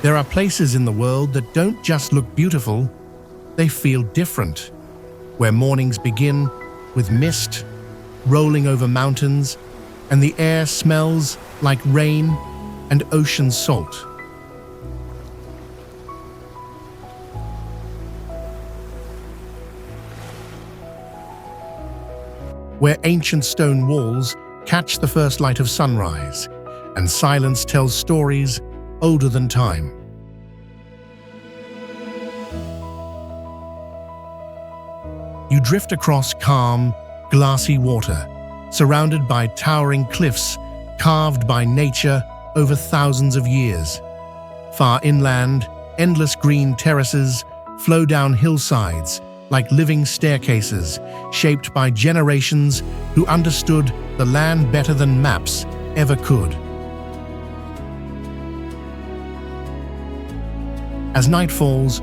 There are places in the world that don't just look beautiful, they feel different, where mornings begin with mist rolling over mountains and the air smells like rain and ocean salt. Where ancient stone walls catch the first light of sunrise and silence tells stories older than time. You drift across calm, glassy water, surrounded by towering cliffs carved by nature over thousands of years. Far inland, endless green terraces flow down hillsides like living staircases shaped by generations who understood the land better than maps ever could. As night falls,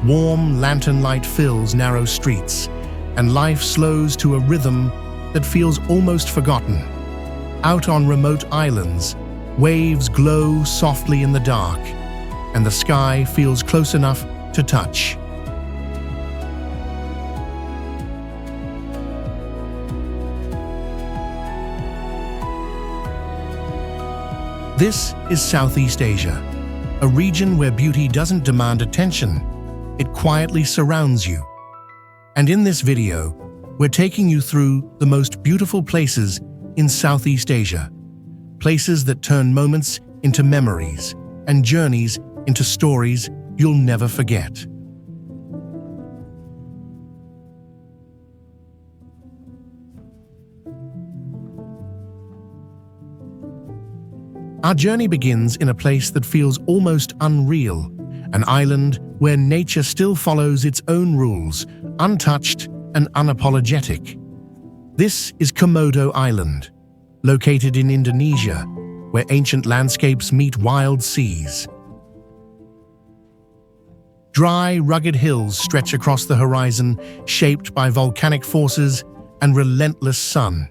warm lantern light fills narrow streets, and life slows to a rhythm that feels almost forgotten. Out on remote islands, waves glow softly in the dark, and the sky feels close enough to touch. This is Southeast Asia, a region where beauty doesn't demand attention, it quietly surrounds you. And in this video, we're taking you through the most beautiful places in Southeast Asia, places that turn moments into memories and journeys into stories you'll never forget. Our journey begins in a place that feels almost unreal, an island where nature still follows its own rules, untouched and unapologetic. This is Komodo Island, located in Indonesia, where ancient landscapes meet wild seas. Dry, rugged hills stretch across the horizon, shaped by volcanic forces and relentless sun.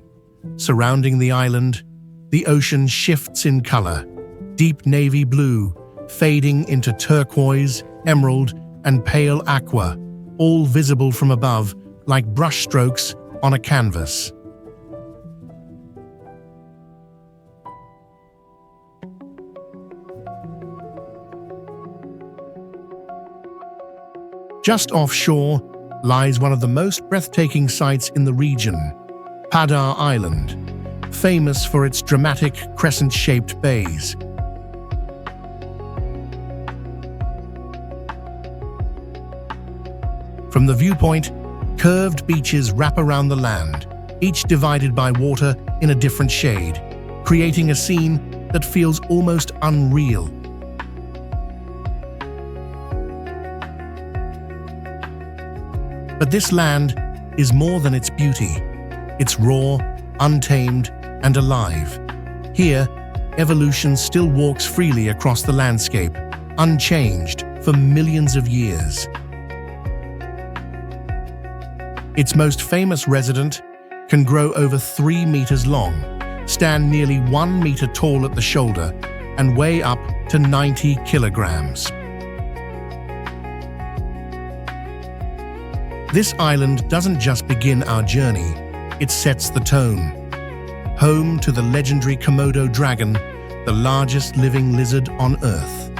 Surrounding the island, the ocean shifts in color, deep navy blue, fading into turquoise, emerald, and pale aqua, all visible from above like brushstrokes on a canvas. Just offshore lies one of the most breathtaking sights in the region, Batu Island, famous for its dramatic crescent-shaped bays. From the viewpoint, curved beaches wrap around the land, each divided by water in a different shade, creating a scene that feels almost unreal. But this land is more than its beauty. It's raw, untamed, and alive. Here, evolution still walks freely across the landscape, unchanged for millions of years. Its most famous resident can grow over 3 meters long, stand nearly 1 meter tall at the shoulder, and weigh up to 90 kilograms. This island doesn't just begin our journey, it sets the tone. Home to the legendary Komodo dragon, the largest living lizard on Earth.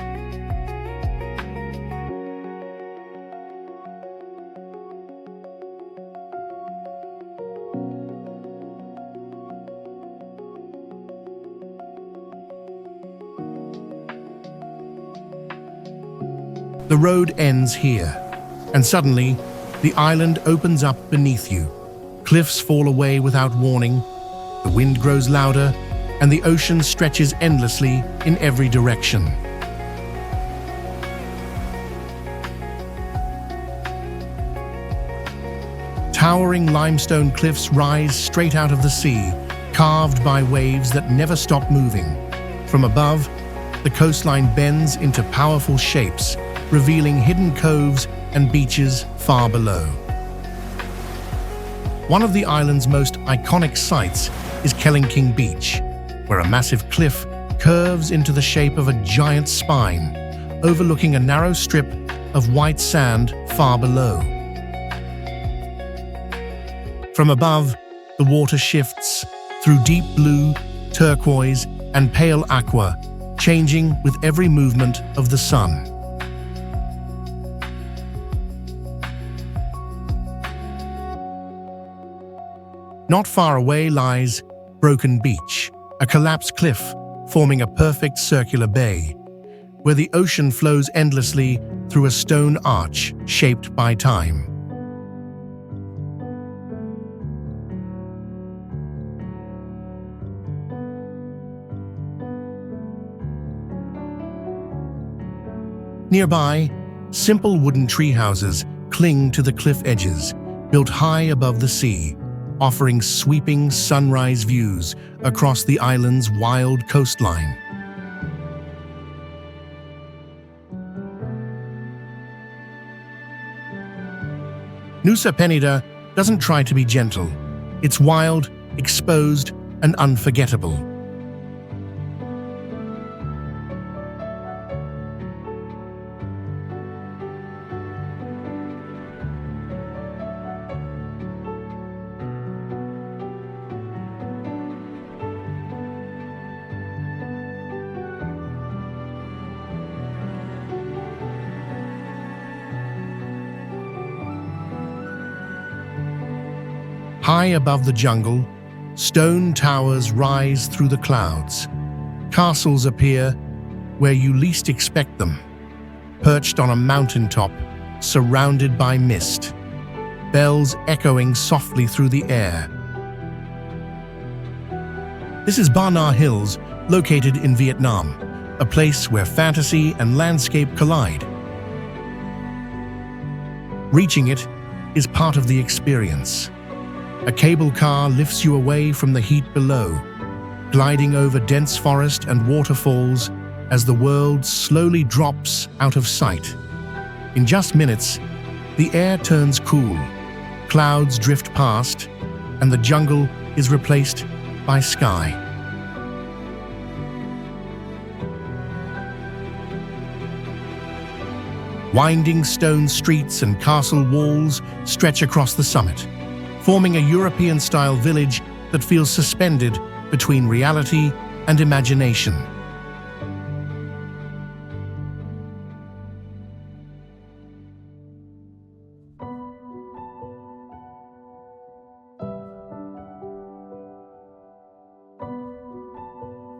The road ends here, and suddenly, the island opens up beneath you. Cliffs fall away without warning, the wind grows louder, and the ocean stretches endlessly in every direction. Towering limestone cliffs rise straight out of the sea, carved by waves that never stop moving. From above, the coastline bends into powerful shapes, revealing hidden coves and beaches far below. One of the island's most iconic sights is Kelimutu Beach, where a massive cliff curves into the shape of a giant spine, overlooking a narrow strip of white sand far below. From above, the water shifts through deep blue, turquoise, and pale aqua, changing with every movement of the sun. Not far away lies Broken Beach, a collapsed cliff forming a perfect circular bay, where the ocean flows endlessly through a stone arch shaped by time. Nearby, simple wooden tree houses cling to the cliff edges, built high above the sea, offering sweeping sunrise views across the island's wild coastline. Nusa Penida doesn't try to be gentle. It's wild, exposed, and unforgettable. High above the jungle, stone towers rise through the clouds. Castles appear where you least expect them, perched on a mountaintop, surrounded by mist, bells echoing softly through the air. This is Banaue Hills, located in Vietnam, a place where fantasy and landscape collide. Reaching it is part of the experience. A cable car lifts you away from the heat below, gliding over dense forest and waterfalls as the world slowly drops out of sight. In just minutes, the air turns cool, clouds drift past, and the jungle is replaced by sky. Winding stone streets and castle walls stretch across the summit, forming a European-style village that feels suspended between reality and imagination.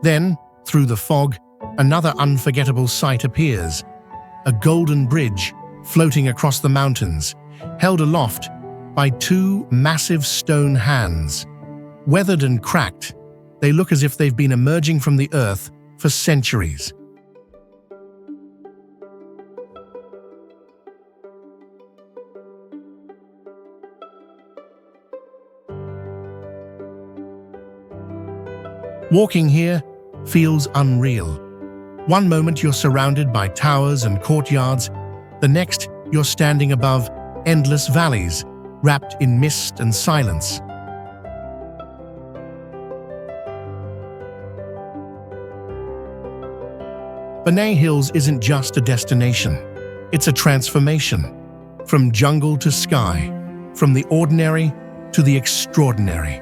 Then, through the fog, another unforgettable sight appears: a golden bridge floating across the mountains, held aloft by two massive stone hands. Weathered and cracked, they look as if they've been emerging from the earth for centuries. Walking here feels unreal. One moment you're surrounded by towers and courtyards, the next you're standing above endless valleys, wrapped in mist and silence. Banaue Hills isn't just a destination, it's a transformation. From jungle to sky, from the ordinary to the extraordinary.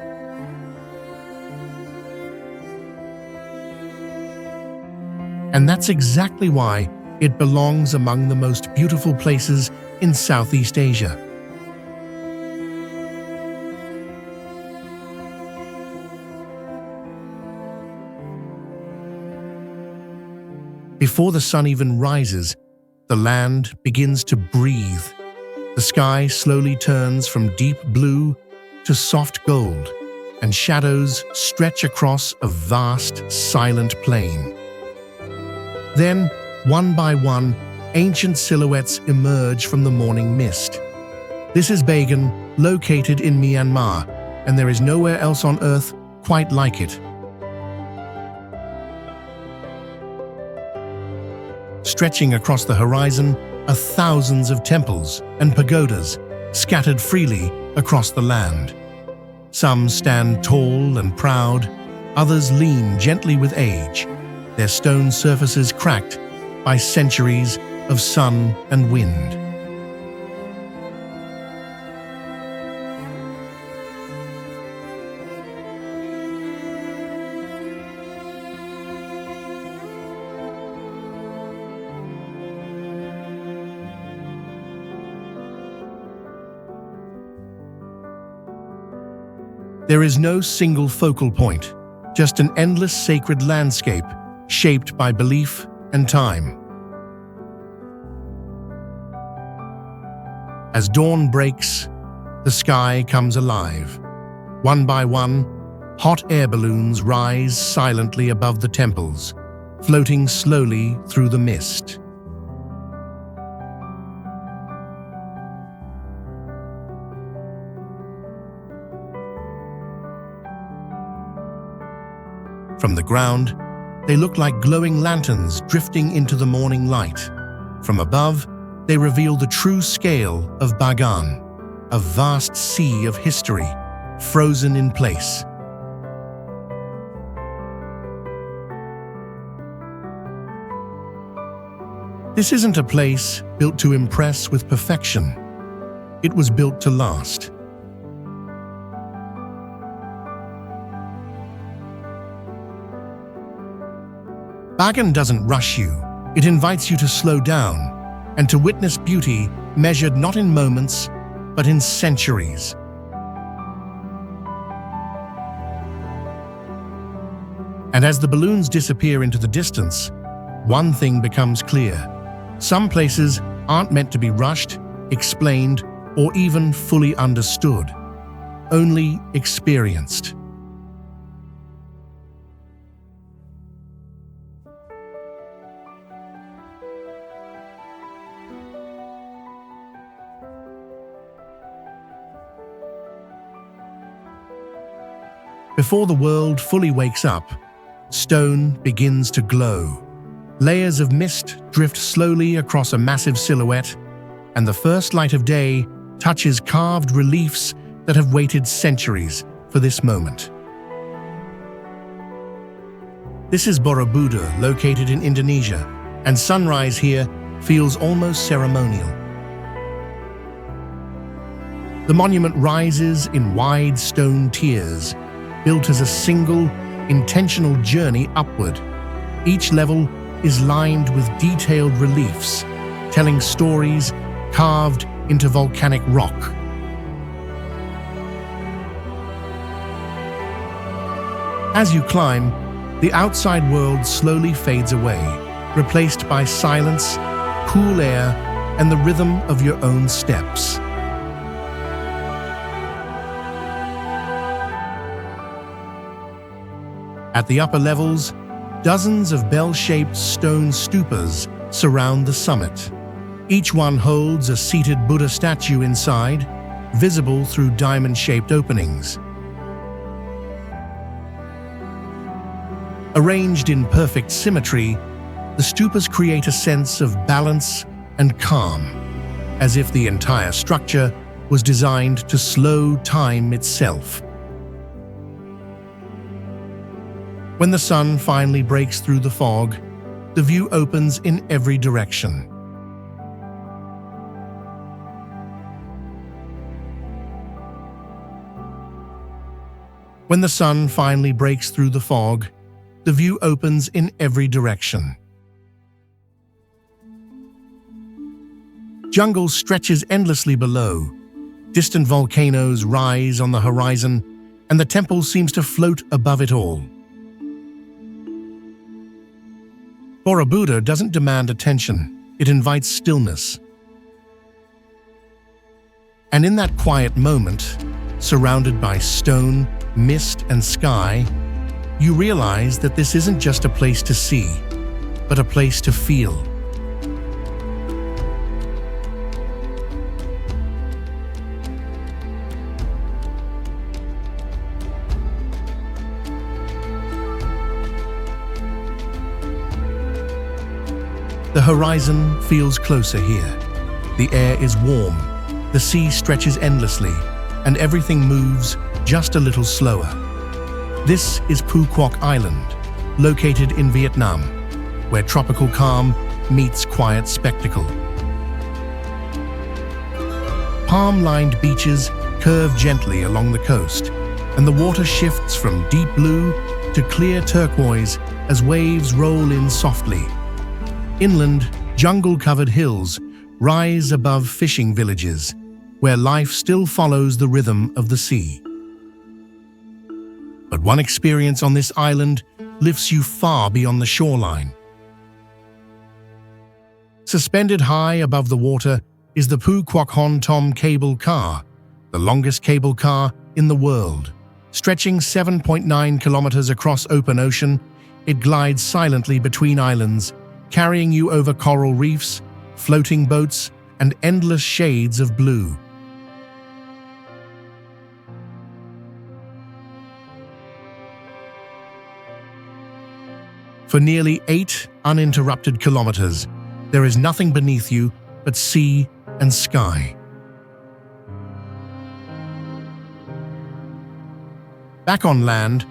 And that's exactly why it belongs among the most beautiful places in Southeast Asia. Before the sun even rises, the land begins to breathe. The sky slowly turns from deep blue to soft gold, and shadows stretch across a vast, silent plain. Then, one by one, ancient silhouettes emerge from the morning mist. This is Bagan, located in Myanmar, and there is nowhere else on Earth quite like it. Stretching across the horizon are thousands of temples and pagodas scattered freely across the land. Some stand tall and proud, others lean gently with age, their stone surfaces cracked by centuries of sun and wind. There is no single focal point, just an endless sacred landscape shaped by belief and time. As dawn breaks, the sky comes alive. One by one, hot air balloons rise silently above the temples, floating slowly through the mist. From the ground, they look like glowing lanterns drifting into the morning light. From above, they reveal the true scale of Bagan, a vast sea of history, frozen in place. This isn't a place built to impress with perfection. It was built to last. Bagan doesn't rush you. It invites you to slow down and to witness beauty measured not in moments, but in centuries. And as the balloons disappear into the distance, one thing becomes clear. Some places aren't meant to be rushed, explained, or even fully understood, only experienced. Before the world fully wakes up, stone begins to glow. Layers of mist drift slowly across a massive silhouette, and the first light of day touches carved reliefs that have waited centuries for this moment. This is Borobudur, located in Indonesia, and sunrise here feels almost ceremonial. The monument rises in wide stone tiers, built as a single, intentional journey upward. Each level is lined with detailed reliefs, telling stories carved into volcanic rock. As you climb, the outside world slowly fades away, replaced by silence, cool air, and the rhythm of your own steps. At the upper levels, dozens of bell-shaped stone stupas surround the summit. Each one holds a seated Buddha statue inside, visible through diamond-shaped openings. Arranged in perfect symmetry, the stupas create a sense of balance and calm, as if the entire structure was designed to slow time itself. When the sun finally breaks through the fog, the view opens in every direction. When the sun finally breaks through the fog, the view opens in every direction. Jungle stretches endlessly below. Distant volcanoes rise on the horizon, and the temple seems to float above it all. Borobudur doesn't demand attention, it invites stillness. And in that quiet moment, surrounded by stone, mist, and sky, you realize that this isn't just a place to see, but a place to feel. The horizon feels closer here. The air is warm, the sea stretches endlessly, and everything moves just a little slower. This is Phu Quoc Island, located in Vietnam, where tropical calm meets quiet spectacle. Palm-lined beaches curve gently along the coast, and the water shifts from deep blue to clear turquoise as waves roll in softly. Inland, jungle-covered hills rise above fishing villages, where life still follows the rhythm of the sea. But one experience on this island lifts you far beyond the shoreline. Suspended high above the water is the Phu Quoc cable car, the longest cable car in the world. Stretching 7.9 kilometers across open ocean, it glides silently between islands, carrying you over coral reefs, floating boats, and endless shades of blue. For nearly 8 uninterrupted kilometers, there is nothing beneath you but sea and sky. Back on land,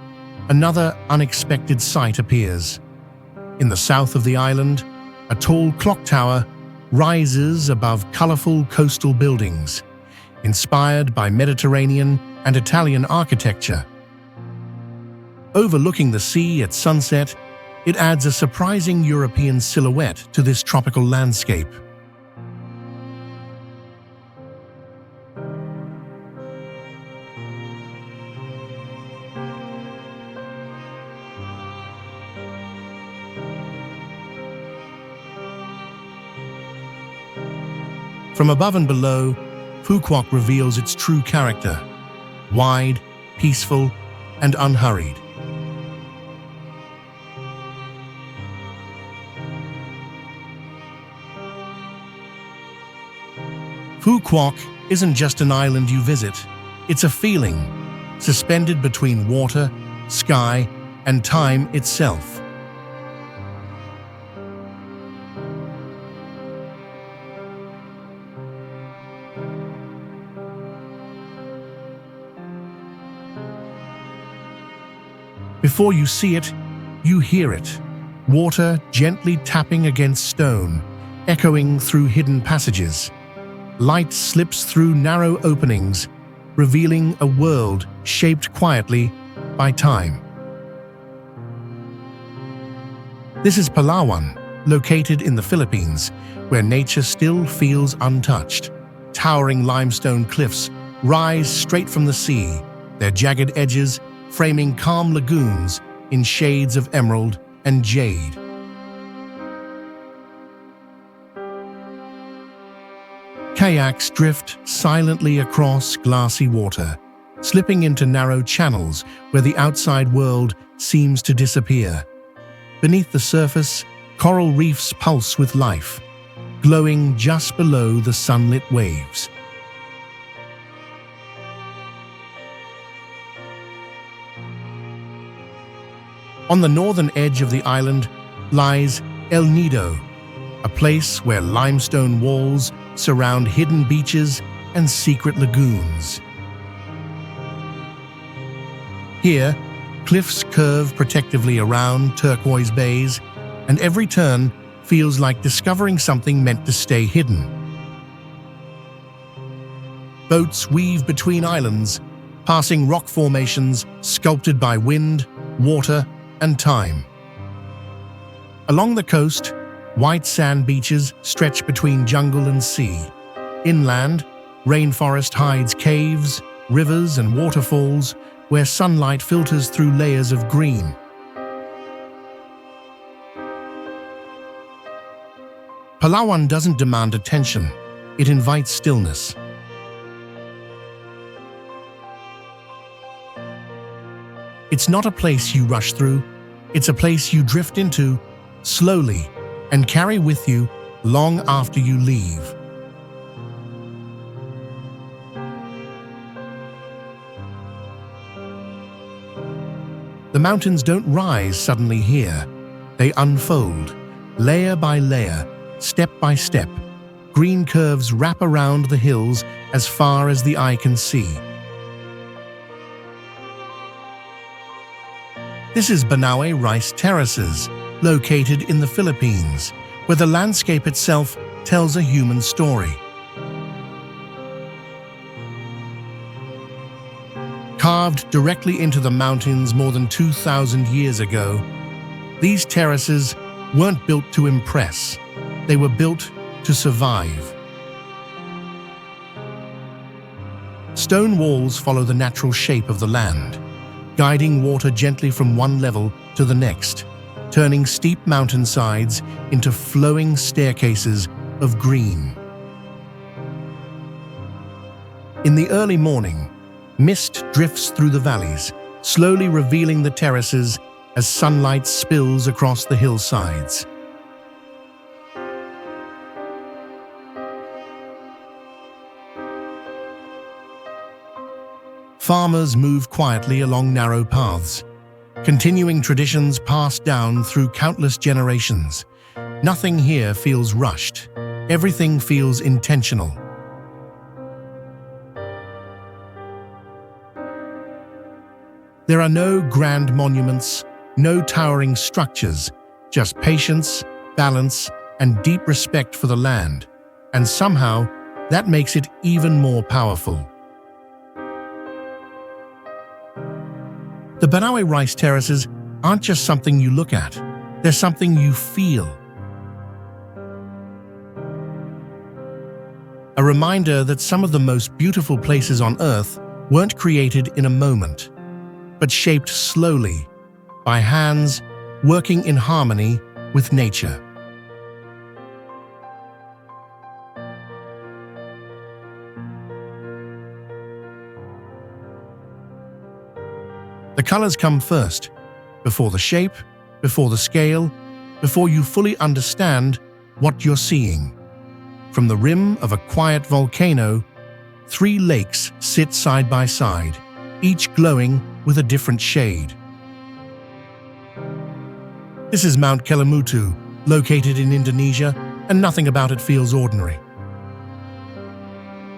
another unexpected sight appears. In the south of the island, a tall clock tower rises above colorful coastal buildings, inspired by Mediterranean and Italian architecture. Overlooking the sea at sunset, it adds a surprising European silhouette to this tropical landscape. From above and below, Phu Quoc reveals its true character: wide, peaceful, and unhurried. Phu Quoc isn't just an island you visit, it's a feeling, suspended between water, sky, and time itself. Before you see it, you hear it, water gently tapping against stone, echoing through hidden passages. Light slips through narrow openings, revealing a world shaped quietly by time. This is Palawan, located in the Philippines, where nature still feels untouched. Towering limestone cliffs rise straight from the sea, their jagged edges framing calm lagoons in shades of emerald and jade. Kayaks drift silently across glassy water, slipping into narrow channels where the outside world seems to disappear. Beneath the surface, coral reefs pulse with life, glowing just below the sunlit waves. On the northern edge of the island lies El Nido, a place where limestone walls surround hidden beaches and secret lagoons. Here, cliffs curve protectively around turquoise bays, and every turn feels like discovering something meant to stay hidden. Boats weave between islands, passing rock formations sculpted by wind, water, and time. Along the coast, white sand beaches stretch between jungle and sea. Inland, rainforest hides caves, rivers, and waterfalls where sunlight filters through layers of green. Palawan doesn't demand attention, it invites stillness. It's not a place you rush through, it's a place you drift into, slowly, and carry with you long after you leave. The mountains don't rise suddenly here. They unfold, layer by layer, step by step. Green curves wrap around the hills as far as the eye can see. This is Banaue Rice Terraces, located in the Philippines, where the landscape itself tells a human story. Carved directly into the mountains more than 2,000 years ago, these terraces weren't built to impress, they were built to survive. Stone walls follow the natural shape of the land, guiding water gently from one level to the next, turning steep mountainsides into flowing staircases of green. In the early morning, mist drifts through the valleys, slowly revealing the terraces as sunlight spills across the hillsides. Farmers move quietly along narrow paths, continuing traditions passed down through countless generations. Nothing here feels rushed. Everything feels intentional. There are no grand monuments, no towering structures, just patience, balance, and deep respect for the land. And somehow, that makes it even more powerful. The Banaue rice terraces aren't just something you look at, they're something you feel. A reminder that some of the most beautiful places on Earth weren't created in a moment, but shaped slowly by hands working in harmony with nature. The colors come first, before the shape, before the scale, before you fully understand what you're seeing. From the rim of a quiet volcano, 3 lakes sit side by side, each glowing with a different shade. This is Mount Kelimutu, located in Indonesia, and nothing about it feels ordinary.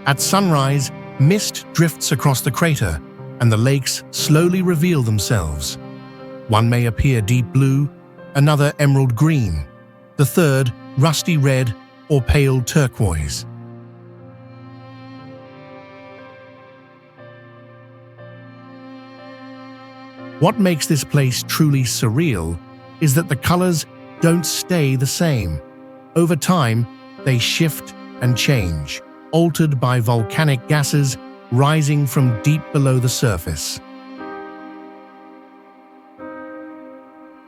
At sunrise, mist drifts across the crater, and the lakes slowly reveal themselves. One may appear deep blue, another emerald green, the third rusty red or pale turquoise. What makes this place truly surreal is that the colors don't stay the same. Over time, they shift and change, altered by volcanic gases rising from deep below the surface.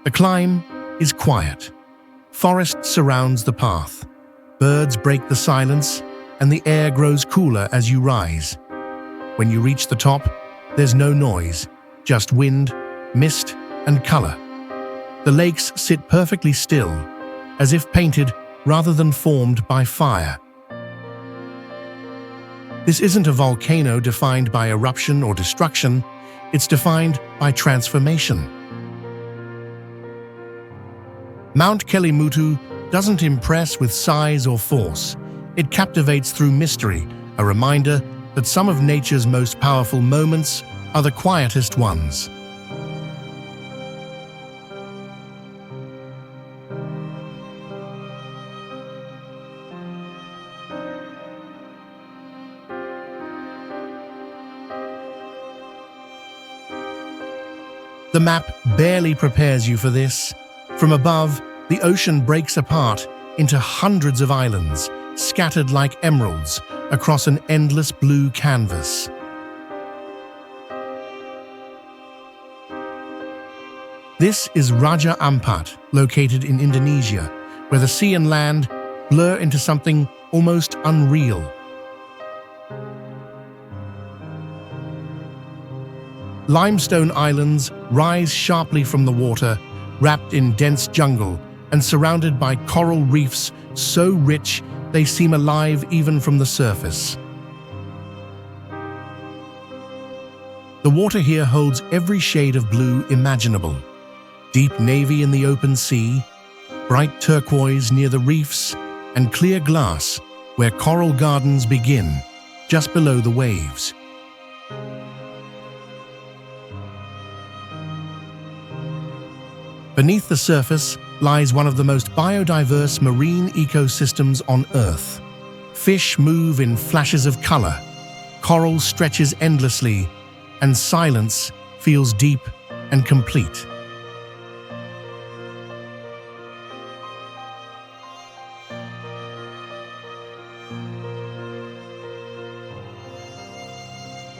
The climb is quiet. Forest surrounds the path. Birds break the silence, and the air grows cooler as you rise. When you reach the top, there's no noise, just wind, mist, and color. The lakes sit perfectly still, as if painted rather than formed by fire. This isn't a volcano defined by eruption or destruction, it's defined by transformation. Mount Kelimutu doesn't impress with size or force. It captivates through mystery, a reminder that some of nature's most powerful moments are the quietest ones. The map barely prepares you for this. From above, the ocean breaks apart into hundreds of islands, scattered like emeralds across an endless blue canvas. This is Raja Ampat, located in Indonesia, where the sea and land blur into something almost unreal. Limestone islands rise sharply from the water, wrapped in dense jungle and surrounded by coral reefs so rich they seem alive even from the surface. The water here holds every shade of blue imaginable. Deep navy in the open sea, bright turquoise near the reefs, and clear glass where coral gardens begin, just below the waves. Beneath the surface, lies one of the most biodiverse marine ecosystems on Earth. Fish move in flashes of color, coral stretches endlessly, and silence feels deep and complete.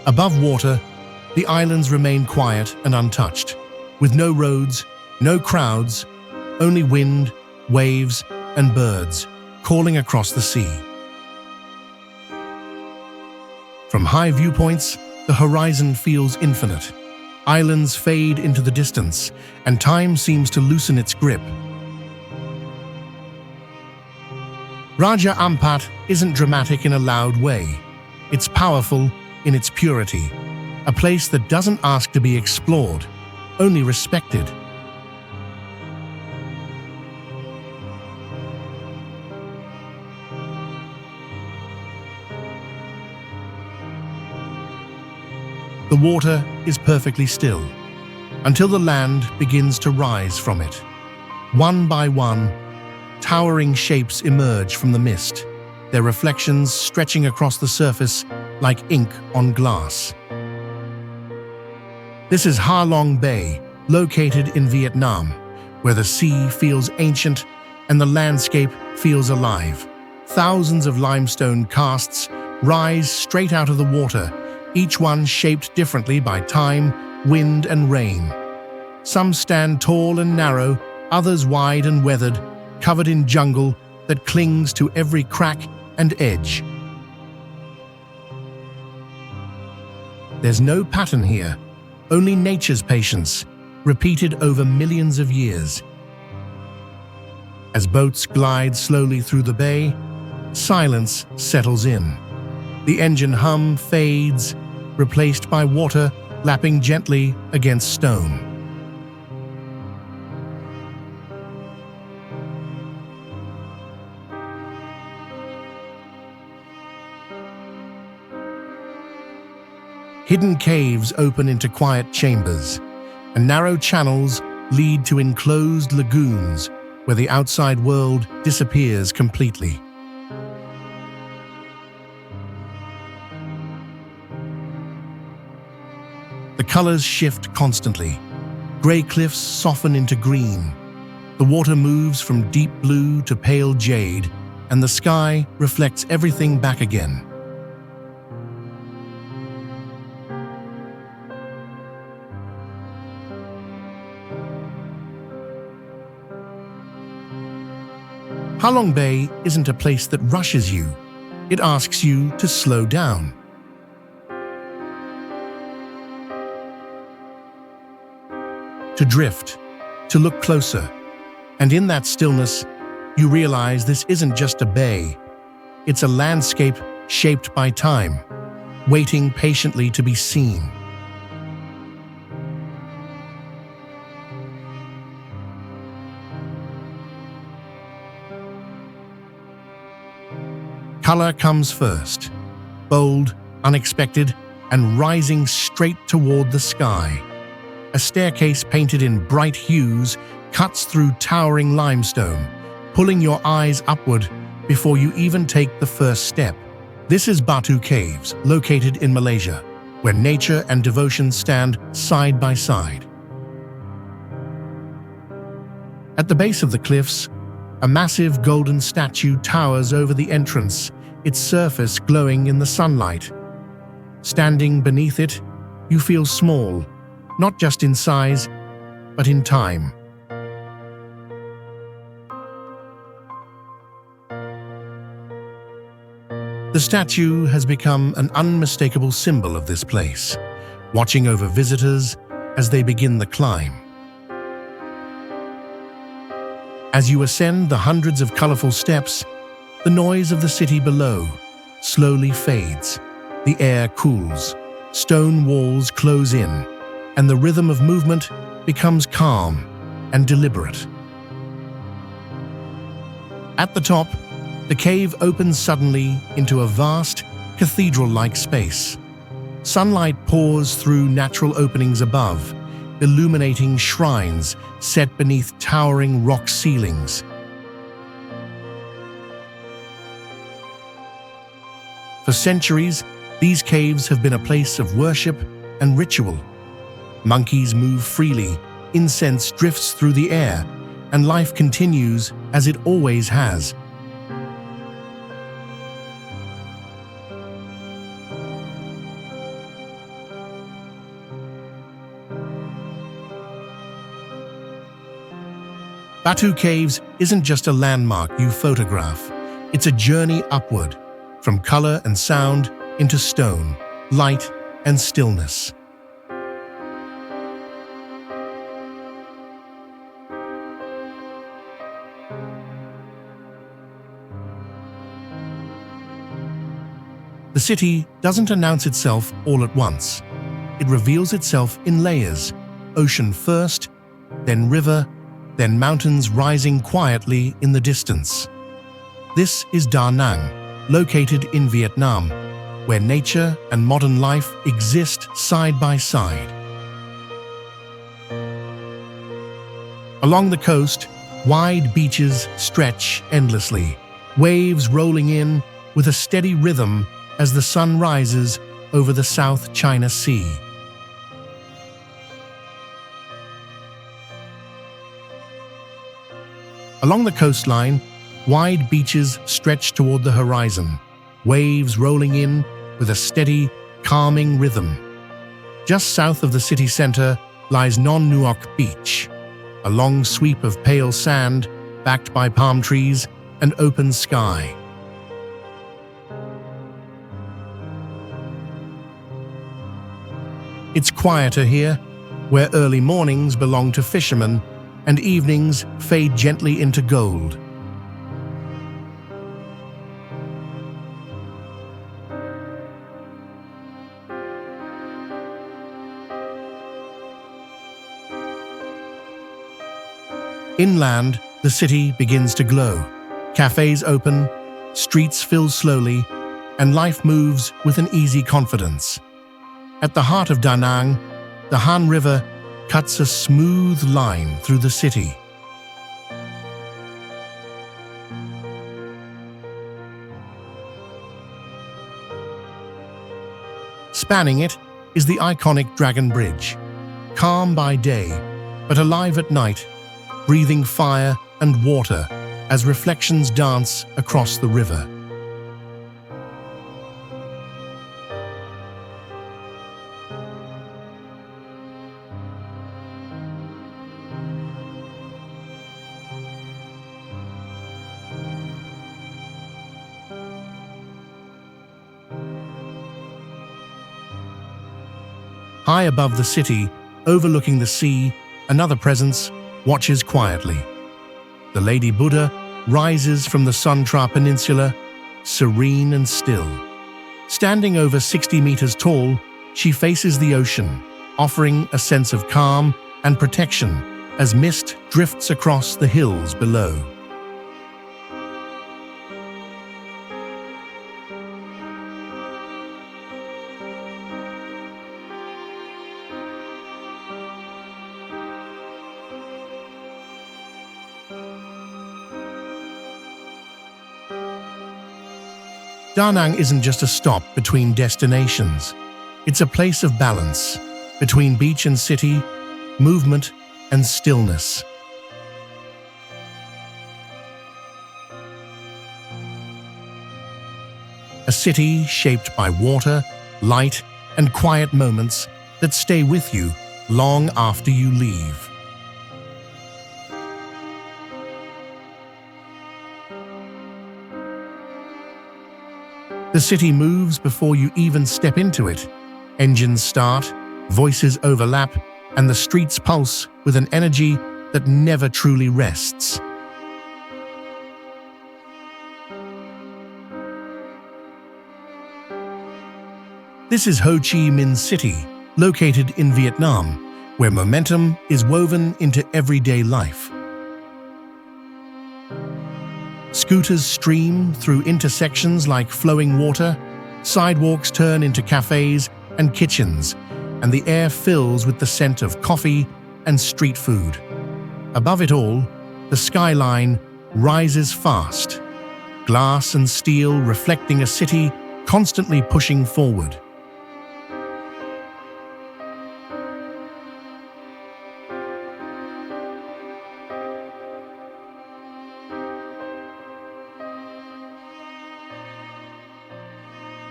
Above water, the islands remain quiet and untouched, with no roads, no crowds, only wind, waves, and birds calling across the sea. From high viewpoints, the horizon feels infinite. Islands fade into the distance, and time seems to loosen its grip. Raja Ampat isn't dramatic in a loud way. It's powerful in its purity, a place that doesn't ask to be explored, only respected. The water is perfectly still, until the land begins to rise from it. One by one, towering shapes emerge from the mist, their reflections stretching across the surface like ink on glass. This is Ha Long Bay, located in Vietnam, where the sea feels ancient and the landscape feels alive. Thousands of limestone casts rise straight out of the water, each one shaped differently by time, wind, and rain. Some stand tall and narrow, others wide and weathered, covered in jungle that clings to every crack and edge. There's no pattern here, only nature's patience, repeated over millions of years. As boats glide slowly through the bay, silence settles in. The engine hum fades, replaced by water lapping gently against stone. Hidden caves open into quiet chambers, and narrow channels lead to enclosed lagoons where the outside world disappears completely. The colors shift constantly. Gray cliffs soften into green. The water moves from deep blue to pale jade, and the sky reflects everything back again. Ha Long Bay isn't a place that rushes you. It asks you to slow down. To drift, to look closer. And in that stillness, you realize this isn't just a bay. It's a landscape shaped by time, waiting patiently to be seen. Color comes first, bold, unexpected, and rising straight toward the sky. A staircase painted in bright hues cuts through towering limestone, pulling your eyes upward before you even take the first step. This is Batu Caves, located in Malaysia, where nature and devotion stand side by side. At the base of the cliffs, a massive golden statue towers over the entrance, its surface glowing in the sunlight. Standing beneath it, you feel small, not just in size, but in time. The statue has become an unmistakable symbol of this place, watching over visitors as they begin the climb. As you ascend the hundreds of colorful steps, the noise of the city below slowly fades. The air cools, stone walls close in, and the rhythm of movement becomes calm and deliberate. At the top, the cave opens suddenly into a vast, cathedral-like space. Sunlight pours through natural openings above, illuminating shrines set beneath towering rock ceilings. For centuries, these caves have been a place of worship and ritual. Monkeys move freely, incense drifts through the air, and life continues as it always has. Batu Caves isn't just a landmark you photograph. It's a journey upward, from color and sound into stone, light and stillness. The city doesn't announce itself all at once. It reveals itself in layers, ocean first, then river, then mountains rising quietly in the distance. This is Da Nang, located in Vietnam, where nature and modern life exist side by side. Along the coast, wide beaches stretch endlessly, waves rolling in with a steady rhythm as the sun rises over the South China Sea. Along the coastline, wide beaches stretch toward the horizon, waves rolling in with a steady, calming rhythm. Just south of the city center lies Non Nuoc Beach, a long sweep of pale sand backed by palm trees and open sky. It's quieter here, where early mornings belong to fishermen and evenings fade gently into gold. Inland, the city begins to glow. Cafes open, streets fill slowly, and life moves with an easy confidence. At the heart of Da Nang, the Han River cuts a smooth line through the city. Spanning it is the iconic Dragon Bridge, calm by day, but alive at night, breathing fire and water as reflections dance across the river. High above the city, overlooking the sea, another presence watches quietly. The Lady Buddha rises from the Suntra Peninsula, serene and still. Standing over 60 meters tall, she faces the ocean, offering a sense of calm and protection as mist drifts across the hills below. Da Nang isn't just a stop between destinations. It's a place of balance, between beach and city, movement and stillness. A city shaped by water, light, and quiet moments that stay with you long after you leave. The city moves before you even step into it. Engines start, voices overlap, and the streets pulse with an energy that never truly rests. This is Ho Chi Minh City, located in Vietnam, where momentum is woven into everyday life. Scooters stream through intersections like flowing water, sidewalks turn into cafes and kitchens, and and the air fills with the scent of coffee and street food. Above it all, the skyline rises fast, glass and steel reflecting a city constantly pushing forward.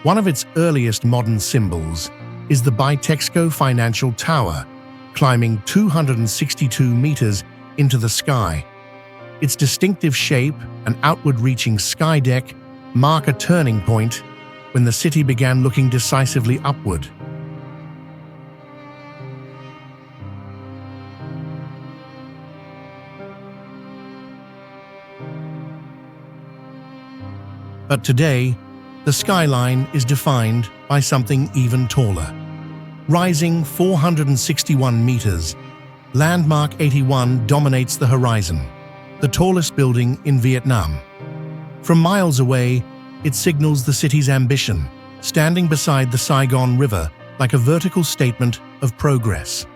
One of its earliest modern symbols is the Bitexco Financial Tower, climbing 262 meters into the sky. Its distinctive shape and outward-reaching sky deck mark a turning point when the city began looking decisively upward. But today, the skyline is defined by something even taller. Rising 461 meters, Landmark 81 dominates the horizon, the tallest building in Vietnam. From miles away, it signals the city's ambition, standing beside the Saigon River like a vertical statement of progress.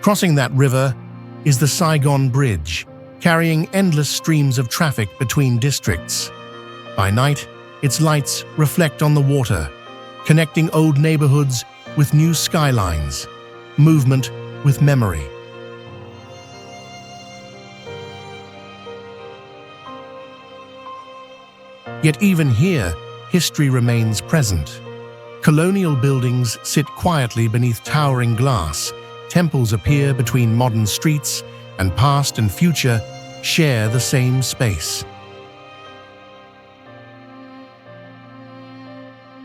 Crossing that river is the Saigon Bridge, carrying endless streams of traffic between districts. By night, its lights reflect on the water, connecting old neighborhoods with new skylines, movement with memory. Yet even here, history remains present. Colonial buildings sit quietly beneath towering glass, temples appear between modern streets, and past and future share the same space.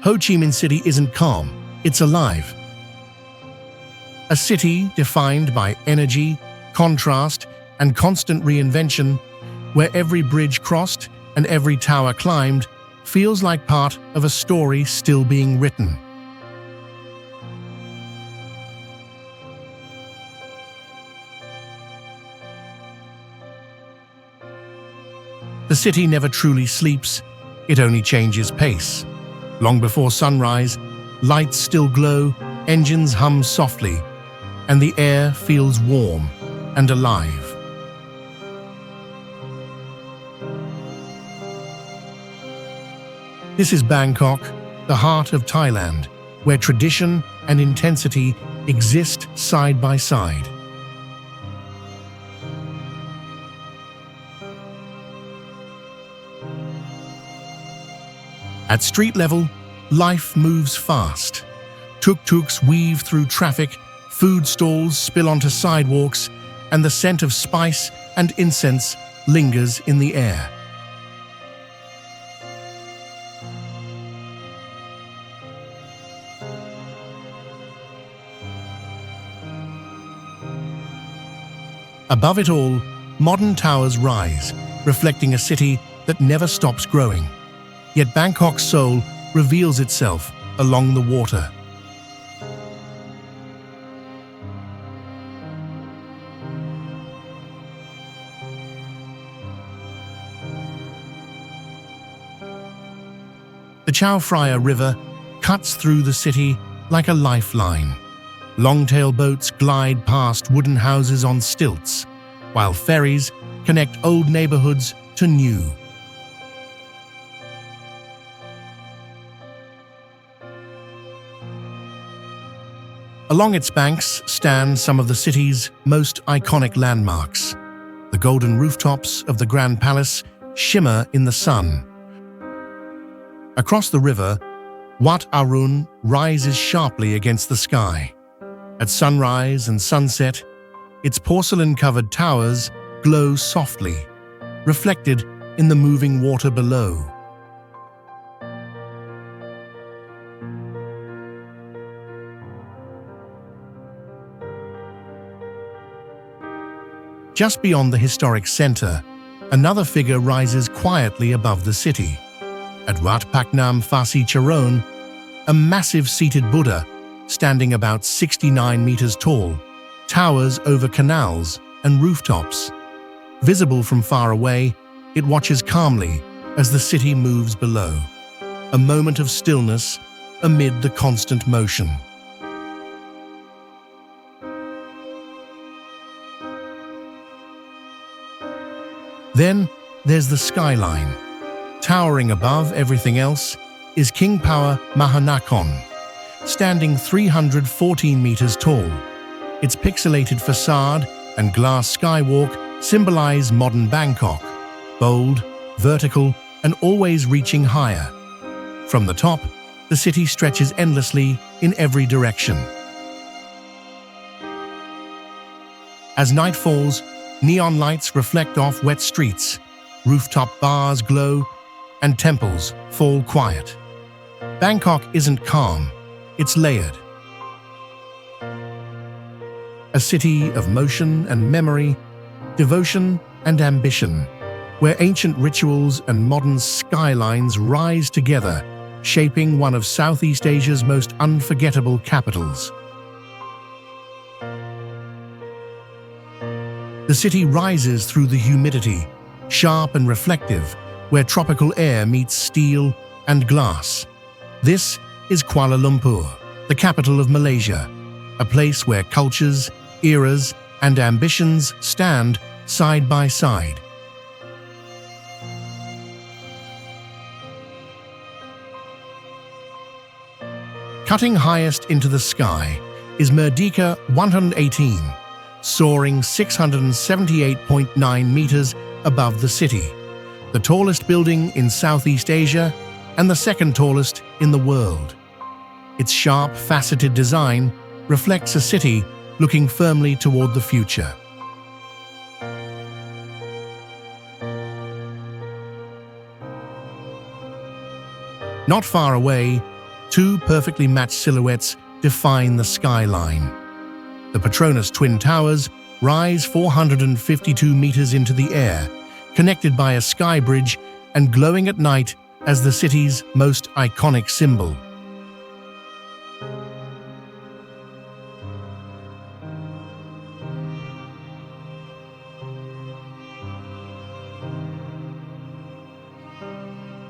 Ho Chi Minh City isn't calm, it's alive. A city defined by energy, contrast, and constant reinvention, where every bridge crossed and every tower climbed feels like part of a story still being written. The city never truly sleeps, it only changes pace. Long before sunrise, lights still glow, engines hum softly, and the air feels warm and alive. This is Bangkok, the heart of Thailand, where tradition and intensity exist side by side. At street level, life moves fast. Tuk-tuks weave through traffic, food stalls spill onto sidewalks, and the scent of spice and incense lingers in the air. Above it all, modern towers rise, reflecting a city that never stops growing. Yet Bangkok's soul reveals itself along the water. The Chao Phraya River cuts through the city like a lifeline. Long-tail boats glide past wooden houses on stilts, while ferries connect old neighborhoods to new. Along its banks stand some of the city's most iconic landmarks. The golden rooftops of the Grand Palace shimmer in the sun. Across the river, Wat Arun rises sharply against the sky. At sunrise and sunset, its porcelain-covered towers glow softly, reflected in the moving water below. Just beyond the historic center, another figure rises quietly above the city. At Wat Paknam Phasi Charon, a massive seated Buddha, standing about 69 meters tall, towers over canals and rooftops. Visible from far away, it watches calmly as the city moves below, a moment of stillness amid the constant motion. Then there's the skyline. Towering above everything else is King Power Mahanakhon, standing 314 meters tall. Its pixelated facade and glass skywalk symbolize modern Bangkok, bold, vertical, and always reaching higher. From the top, the city stretches endlessly in every direction. As night falls, neon lights reflect off wet streets, rooftop bars glow, and temples fall quiet. Bangkok isn't calm, it's layered. A city of motion and memory, devotion and ambition, where ancient rituals and modern skylines rise together, shaping one of Southeast Asia's most unforgettable capitals. The city rises through the humidity, sharp and reflective, where tropical air meets steel and glass. This is Kuala Lumpur, the capital of Malaysia, a place where cultures, eras, and ambitions stand side by side. Cutting highest into the sky is Merdeka 118, soaring 678.9 meters above the city, the tallest building in Southeast Asia and the second tallest in the world. Its sharp, faceted design reflects a city looking firmly toward the future. Not far away, two perfectly matched silhouettes define the skyline. The Petronas Twin Towers rise 452 meters into the air, connected by a sky bridge and glowing at night as the city's most iconic symbol.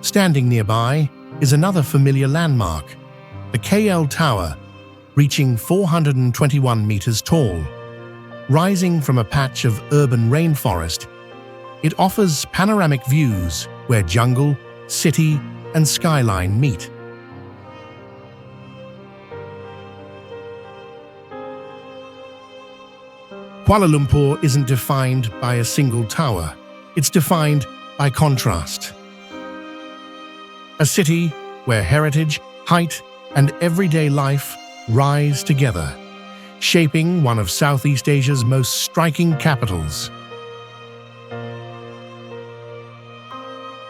Standing nearby is another familiar landmark, the KL Tower, reaching 421 meters tall. Rising from a patch of urban rainforest, it offers panoramic views where jungle, city, and skyline meet. Kuala Lumpur isn't defined by a single tower, it's defined by contrast. A city where heritage, height, and everyday life rise together, shaping one of Southeast Asia's most striking capitals.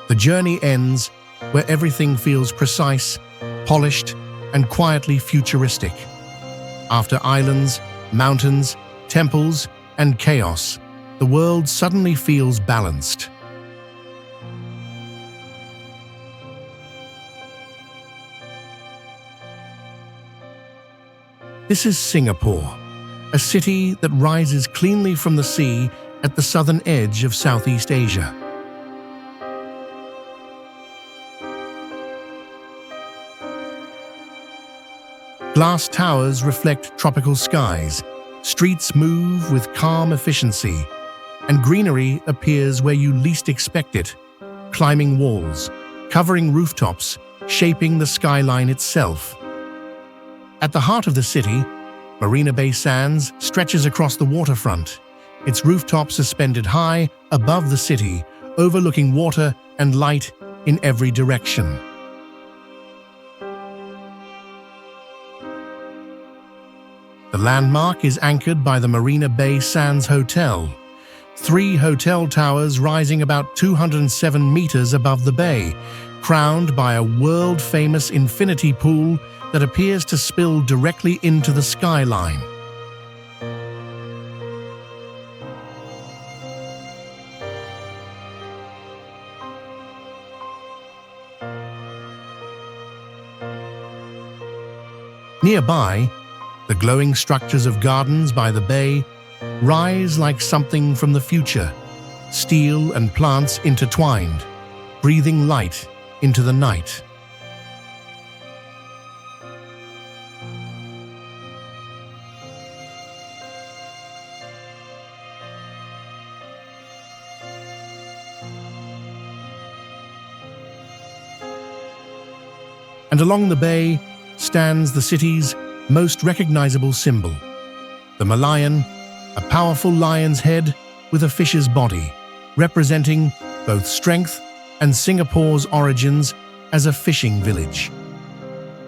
The journey ends where everything feels precise, polished, and quietly futuristic. After islands, mountains, temples, and chaos, the world suddenly feels balanced. This is Singapore, a city that rises cleanly from the sea at the southern edge of Southeast Asia. Glass towers reflect tropical skies, streets move with calm efficiency, and greenery appears where you least expect it, climbing walls, covering rooftops, shaping the skyline itself. At the heart of the city, Marina Bay Sands stretches across the waterfront, its rooftops suspended high above the city, overlooking water and light in every direction. The landmark is anchored by the Marina Bay Sands Hotel, 3 hotel towers rising about 207 meters above the bay, crowned by a world-famous infinity pool that appears to spill directly into the skyline. Nearby, the glowing structures of gardens by the bay rise like something from the future, steel and plants intertwined, breathing light into the night. And along the bay stands the city's most recognizable symbol, the Malayan, a powerful lion's head with a fish's body, representing both strength and Singapore's origins as a fishing village.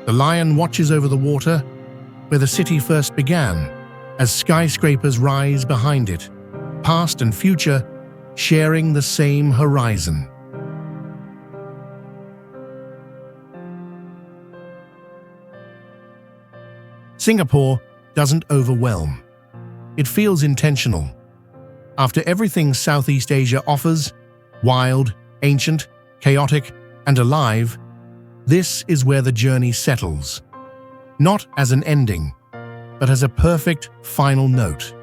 The lion watches over the water where the city first began, as skyscrapers rise behind it, past and future sharing the same horizon. Singapore doesn't overwhelm. It feels intentional. After everything Southeast Asia offers, wild, ancient, chaotic, and alive, this is where the journey settles. Not as an ending, but as a perfect final note.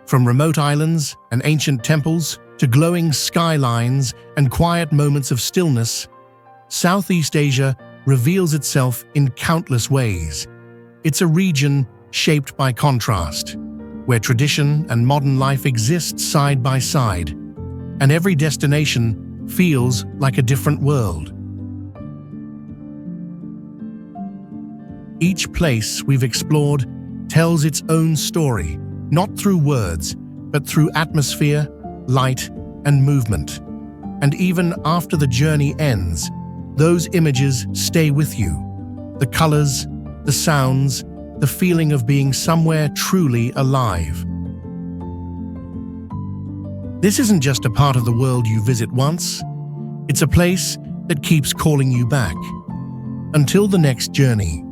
From remote islands and ancient temples to glowing skylines and quiet moments of stillness, Southeast Asia reveals itself in countless ways. It's a region shaped by contrast, where tradition and modern life exist side by side, and every destination feels like a different world. Each place we've explored tells its own story, not through words, but through atmosphere, light, and movement. And even after the journey ends, those images stay with you. The colors, the sounds, the feeling of being somewhere truly alive. This isn't just a part of the world you visit once. It's a place that keeps calling you back. Until the next journey.